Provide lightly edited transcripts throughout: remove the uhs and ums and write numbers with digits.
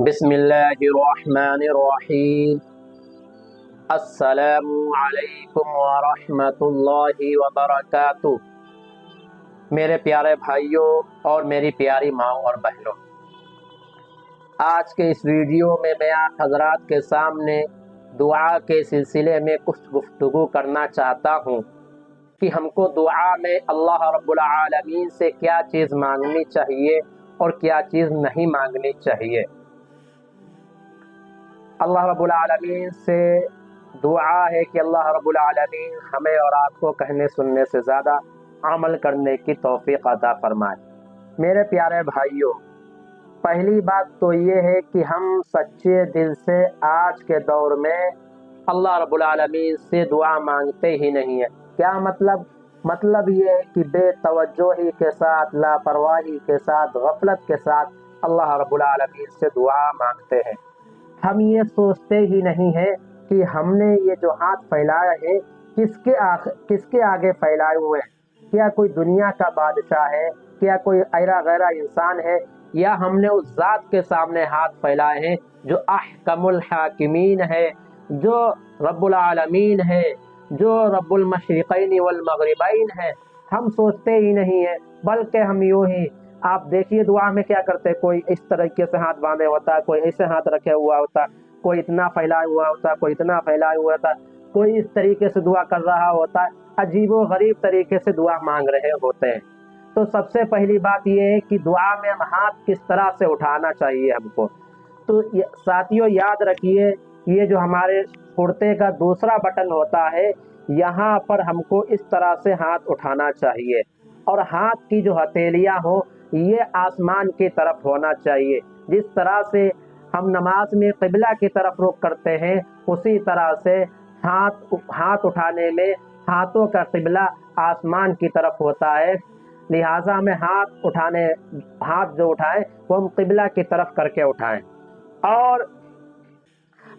بسم اللہ الرحمن الرحیم۔ السلام علیکم ورحمۃ اللہ وبرکاتہ۔ میرے پیارے بھائیوں اور میری پیاری ماں اور بہنوں، آج کے اس ویڈیو میں آپ حضرات کے سامنے دعا کے سلسلے میں کچھ گفتگو کرنا چاہتا ہوں کہ ہم کو دعا میں اللہ رب العالمین سے کیا چیز مانگنی چاہیے اور کیا چیز نہیں مانگنی چاہیے۔ اللہ رب العالمین سے دعا ہے کہ اللہ رب العالمین ہمیں اور آپ کو کہنے سننے سے زیادہ عمل کرنے کی توفیق عطا فرمائے۔ میرے پیارے بھائیوں، پہلی بات تو یہ ہے کہ ہم سچے دل سے آج کے دور میں اللہ رب العالمین سے دعا مانگتے ہی نہیں ہیں۔ کیا مطلب یہ ہے کہ بے توجہی کے ساتھ، لاپرواہی کے ساتھ، غفلت کے ساتھ اللہ رب العالمین سے دعا مانگتے ہیں۔ ہم یہ سوچتے ہی نہیں ہیں کہ ہم نے یہ جو ہاتھ پھیلایا ہے کس کے آگے پھیلائے ہوئے ہیں۔ کیا کوئی دنیا کا بادشاہ ہے؟ کیا کوئی ایرا غیرہ انسان ہے؟ یا ہم نے اس ذات کے سامنے ہاتھ پھیلائے ہیں جو احکم الحاکمین ہے، جو رب العالمین ہے، جو رب المشرقین والمغربین ہے؟ ہم سوچتے ہی نہیں ہیں، بلکہ ہم یوں ہی، آپ دیکھیے دعا میں کیا کرتے، کوئی اس طریقے سے ہاتھ باندھے ہوتا ہے، کوئی ایسے ہاتھ رکھے ہوا ہوتا ہے، کوئی اتنا پھیلائے ہوا ہوتا ہے، کوئی اتنا پھیلائے ہوا ہوتا ہے، کوئی اس طریقے سے دعا کر رہا ہوتا ہے، عجیب و غریب طریقے سے دعا مانگ رہے ہوتے ہیں۔ تو سب سے پہلی بات یہ ہے کہ دعا میں ہم ہاتھ کس طرح سے اٹھانا چاہیے ہم کو۔ تو ساتھیوں یاد رکھیے، یہ جو ہمارے کرتے کا دوسرا بٹن ہوتا ہے، یہاں پر ہم کو اس طرح سے ہاتھ اٹھانا چاہیے، اور ہاتھ کی جو ہتھیلیاں ہو یہ آسمان کی طرف ہونا چاہیے۔ جس طرح سے ہم نماز میں قبلہ کی طرف رخ کرتے ہیں، اسی طرح سے ہاتھ اٹھانے میں ہاتھوں کا قبلہ آسمان کی طرف ہوتا ہے، لہٰذا میں ہاتھ جو اٹھائیں وہ ہم قبلہ کی طرف کر کے اٹھائیں، اور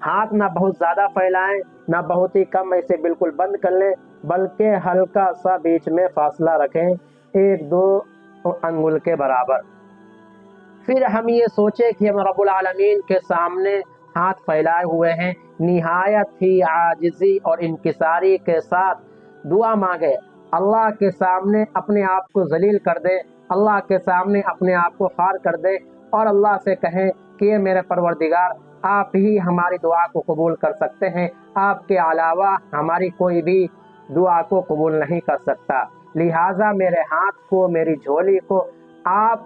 ہاتھ نہ بہت زیادہ پھیلائیں نہ بہت ہی کم، ایسے بالکل بند کر لیں، بلکہ ہلکا سا بیچ میں فاصلہ رکھیں، 1-2 انگل کے برابر۔ پھر ہم یہ سوچیں کہ ہم رب العالمین کے سامنے ہاتھ پھیلائے ہوئے ہیں، نہایت ہی عاجزی اور انکساری کے ساتھ دعا مانگے، اللہ کے سامنے اپنے آپ کو ذلیل کر دیں، اللہ کے سامنے اپنے آپ کو خوار کر دیں، اور اللہ سے کہیں کہ اے میرے پروردگار، آپ ہی ہماری دعا کو قبول کر سکتے ہیں، آپ کے علاوہ ہماری کوئی بھی دعا کو قبول نہیں کر سکتا، لہٰذا میرے ہاتھ کو، میری جھولی کو آپ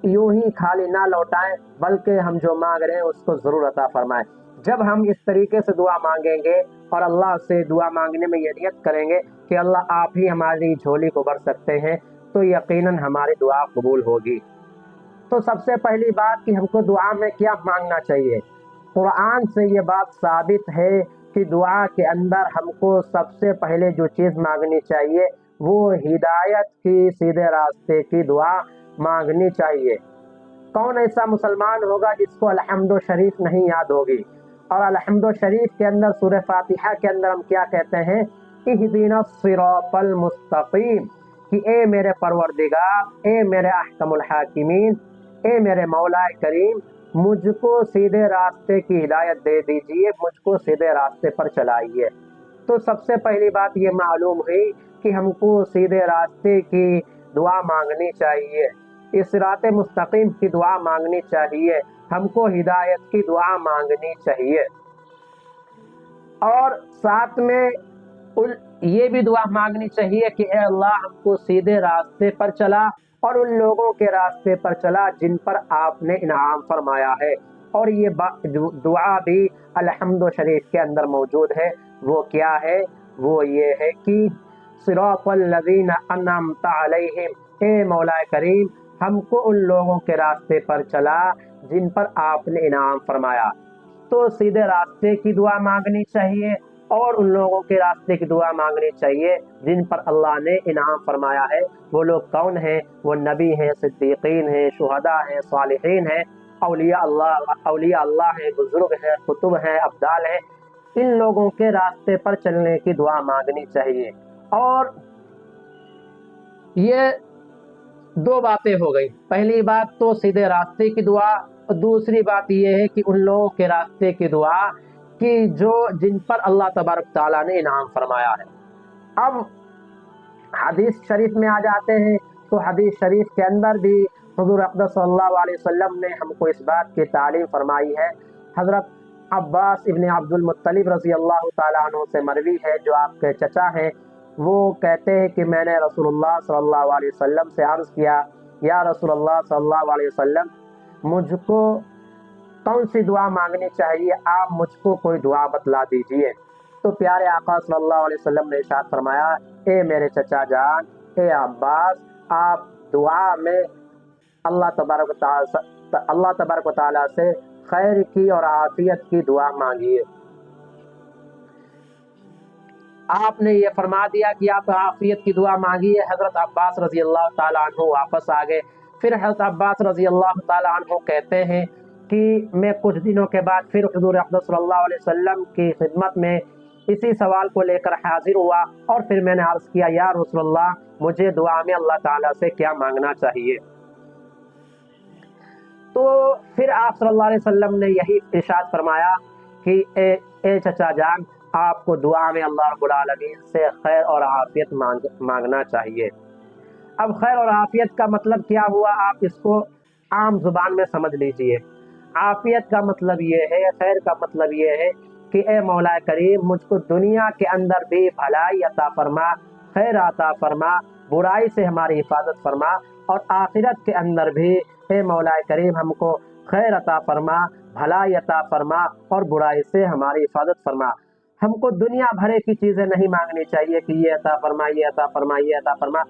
یوں ہی خالی نہ لوٹائیں، بلکہ ہم جو مانگ رہے ہیں اس کو ضرور عطا فرمائیں۔ جب ہم اس طریقے سے دعا مانگیں گے اور اللہ سے دعا مانگنے میں یہ نیت کریں گے کہ اللہ آپ ہی ہماری جھولی کو بھر سکتے ہیں، تو یقیناً ہماری دعا قبول ہوگی۔ تو سب سے پہلی بات کہ ہم کو دعا میں کیا مانگنا چاہیے، قرآن سے یہ بات ثابت ہے کہ دعا کے اندر ہم کو سب سے پہلے جو چیز مانگنی چاہیے وہ ہدایت کی، سیدھے راستے کی دعا مانگنی چاہیے۔ کون ایسا مسلمان ہوگا جس کو الحمد شریف نہیں یاد ہوگی؟ اور الحمد شریف کے اندر سورہ فاتحہ کے اندر ہم کیا کہتے ہیں؟ اہدنا الصراط المستقیم، کہ اے میرے پروردگار، اے میرے احکم الحاکمین، اے میرے مولا کریم، مجھ کو سیدھے راستے کی ہدایت دے دیجئے، مجھ کو سیدھے راستے پر چلائیے۔ تو سب سے پہلی بات یہ معلوم ہوئی کہ ہم کو سیدھے راستے کی دعا مانگنی چاہیے، اس صراط مستقیم کی دعا مانگنی چاہیے، ہم کو ہدایت کی دعا مانگنی چاہیے، اور ساتھ میں یہ بھی دعا مانگنی چاہیے کہ اے اللہ ہم کو سیدھے راستے پر چلا اور ان لوگوں کے راستے پر چلا جن پر آپ نے انعام فرمایا ہے۔ اور یہ دعا بھی الحمد شریف کے اندر موجود ہے۔ وہ کیا ہے؟ وہ یہ ہے کہ صراط الذین انعمت علیہم، اے مولا کریم ہم کو ان لوگوں کے راستے پر چلا جن پر آپ نے انعام فرمایا۔ تو سیدھے راستے کی دعا مانگنی چاہیے اور ان لوگوں کے راستے کی دعا مانگنی چاہیے جن پر اللہ نے انعام فرمایا ہے۔ وہ لوگ کون ہیں؟ وہ نبی ہیں، صدیقین ہیں، شہداء ہیں، صالحین ہیں، اولیاء اللہ ہیں، بزرگ ہیں، کتب ہیں، ابدال ہیں۔ ان لوگوں کے راستے پر چلنے کی دعا مانگنی چاہیے۔ اور یہ 2 باتیں ہو گئی، پہلی بات تو سیدھے راستے کی دعا دوسری بات یہ ہے کہ ان لوگوں کے راستے کی دعا کہ جن پر اللہ تبارک تعالیٰ نے انعام فرمایا ہے۔ اب حدیث شریف میں آ جاتے ہیں تو حدیث شریف کے اندر بھی حضور اقدس صلی اللہ علیہ وسلم نے ہم کو اس بات کی تعلیم فرمائی ہے۔ حضرت عباس ابن عبد المطلب رضی اللہ تعالیٰ عنہ سے مروی ہے، جو آپ کے چچا ہیں، وہ کہتے ہیں کہ میں نے رسول اللہ صلی اللہ علیہ وسلم سے عرض کیا، یا رسول اللہ صلی اللہ علیہ وسلم، مجھ کو کون سی دعا مانگنی چاہیے؟ آپ مجھ کو کوئی دعا بتلا دیجئے۔ تو پیارے آقا صلی اللہ علیہ وسلم نے ارشاد فرمایا، اے میرے چچا جان، اے عباس، آپ دعا میں اللہ تبارک و تعالیٰ سے خیر کی اور عافیت کی دعا مانگیے۔ آپ نے یہ فرما دیا کہ آپ عافیت کی دعا مانگیے۔ حضرت عباس رضی اللہ تعالیٰ عنہ واپس آ گئے۔ پھر حضرت عباس رضی اللہ تعالیٰ عنہ کہتے ہیں کہ میں کچھ دنوں کے بعد پھر حضور اقدس صلی اللہ علیہ وسلم کی خدمت میں اسی سوال کو لے کر حاضر ہوا، اور پھر میں نے عرض کیا، یا رسول اللہ، مجھے دعا میں اللہ تعالیٰ سے کیا مانگنا چاہیے؟ تو پھر آپ صلی اللہ علیہ وسلم نے یہی ارشاد فرمایا کہ اے چچا جان، آپ کو دعا میں اللہ رب العالمین سے خیر اور عافیت مانگنا چاہیے۔ اب خیر اور عافیت کا مطلب کیا ہوا، آپ اس کو عام زبان میں سمجھ لیجئے۔ عافیت کا مطلب یہ ہے، خیر کا مطلب یہ ہے کہ اے مولا کریم، مجھ کو دنیا کے اندر بھی بھلائی عطا فرما، خیر عطا فرما، برائی سے ہماری حفاظت فرما، اور آخرت کے اندر بھی اے مولا کریم ہم کو خیر عطا فرما، بھلائی عطا فرما، اور برائی سے ہماری حفاظت فرما۔ ہم کو دنیا بھرے کی چیزیں نہیں مانگنی چاہیے کہ یہ عطا فرما، یہ عطا فرما، یہ عطا فرما۔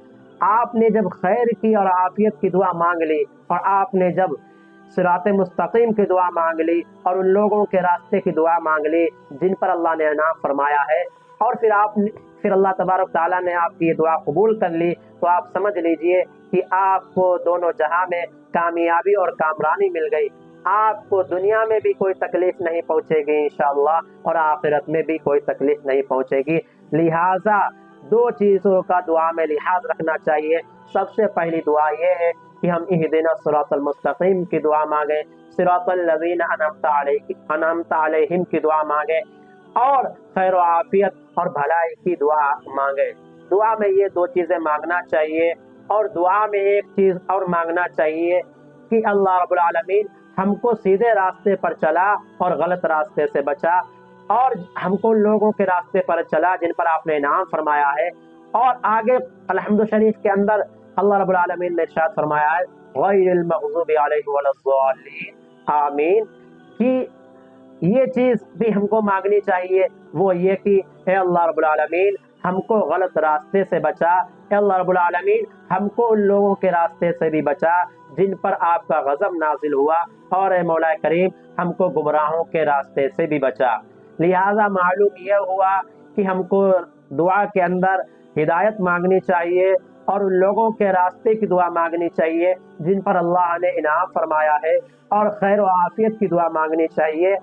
آپ نے جب خیر کی اور عافیت کی دعا مانگ لی، اور آپ نے جب صراط مستقیم کی دعا مانگ لی، اور ان لوگوں کے راستے کی دعا مانگ لی جن پر اللہ نے انعام فرمایا ہے، اور پھر اللہ تبارک تعالیٰ نے آپ کی یہ دعا قبول کر لی، تو آپ سمجھ لیجئے کہ آپ کو دونوں جہاں میں کامیابی اور کامرانی مل گئی۔ آپ کو دنیا میں بھی کوئی تکلیف نہیں پہنچے گی انشاءاللہ، اور آخرت میں بھی کوئی تکلیف نہیں پہنچے گی۔ لہٰذا دو چیزوں کا دعا میں لحاظ رکھنا چاہیے۔ سب سے پہلی دعا یہ ہے کہ ہم اہدنا الصراط المستقیم کی دعا مانگیں، صراط الذین انعمت علیہم کی دعا مانگیں، اور خیر و عافیت اور بھلائی کی دعا مانگیں۔ دعا میں یہ دو چیزیں مانگنا چاہیے، اور دعا میں ایک چیز اور مانگنا چاہیے کہ اللہ رب العالمین ہم کو سیدھے راستے پر چلا اور غلط راستے سے بچا، اور ہم کو لوگوں کے راستے پر چلا جن پر آپ نے انعام فرمایا ہے۔ اور آگے الحمد شریف کے اندر اللہ رب العالمین نے ارشاد فرمایا ہے، غیر المغضوب علیہم ولا الضالین، آمین، کہ یہ چیز بھی ہم کو مانگنی چاہیے، وہ یہ کہ اے اللہ رب العالمین ہم کو غلط راستے سے بچا، اے اللہ رب العالمین ہم کو ان لوگوں کے راستے سے بھی بچا جن پر آپ کا غضب نازل ہوا، اور اے مولا کریم ہم کو گمراہوں کے راستے سے بھی بچا۔ لہٰذا معلوم یہ ہوا کہ ہم کو دعا کے اندر ہدایت مانگنی چاہیے، اور ان لوگوں کے راستے کی دعا مانگنی چاہیے جن پر اللہ نے انعام فرمایا ہے، اور خیر و عافیت کی دعا مانگنی چاہیے،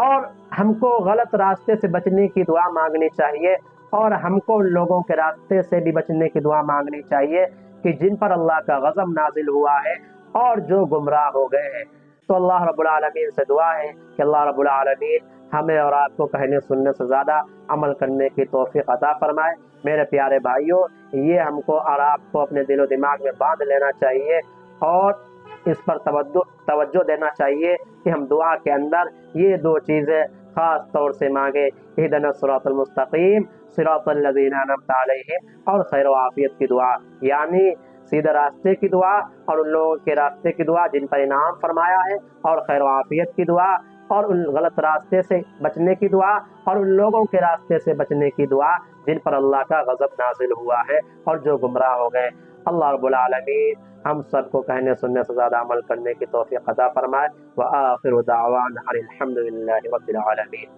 اور ہم کو غلط راستے سے بچنے کی دعا مانگنی چاہیے، اور ہم کو ان لوگوں کے راستے سے بھی بچنے کی دعا مانگنی چاہیے کہ جن پر اللہ کا غضب نازل ہوا ہے اور جو گمراہ ہو گئے ہیں۔ تو اللہ رب العالمین سے دعا ہے کہ اللہ رب العالمین ہمیں اور آپ کو کہنے سننے سے زیادہ عمل کرنے کی توفیق عطا فرمائے۔ میرے پیارے بھائیوں، یہ ہم کو اور آپ کو اپنے دل و دماغ میں باندھ لینا چاہیے، اور اس پر توجہ دینا چاہیے کہ ہم دعا کے اندر یہ دو چیزیں خاص طور سے مانگے، اہدنا الصراط المستقیم، صراط الذین انعمت علیہم، اور خیر و عافیت کی دعا، یعنی سیدھے راستے کی دعا اور ان لوگوں کے راستے کی دعا جن پر انعام فرمایا ہے، اور خیر و عافیت کی دعا، اور ان غلط راستے سے بچنے کی دعا، اور ان لوگوں کے راستے سے بچنے کی دعا جن پر اللہ کا غضب نازل ہوا ہے اور جو گمراہ ہو گئے۔ اللہ رب العالمین ہم سب کو کہنے سننے سے زیادہ عمل کرنے کی توفیق عطا فرمائے۔ وآخر دعوانا الحمد للہ رب العالمین۔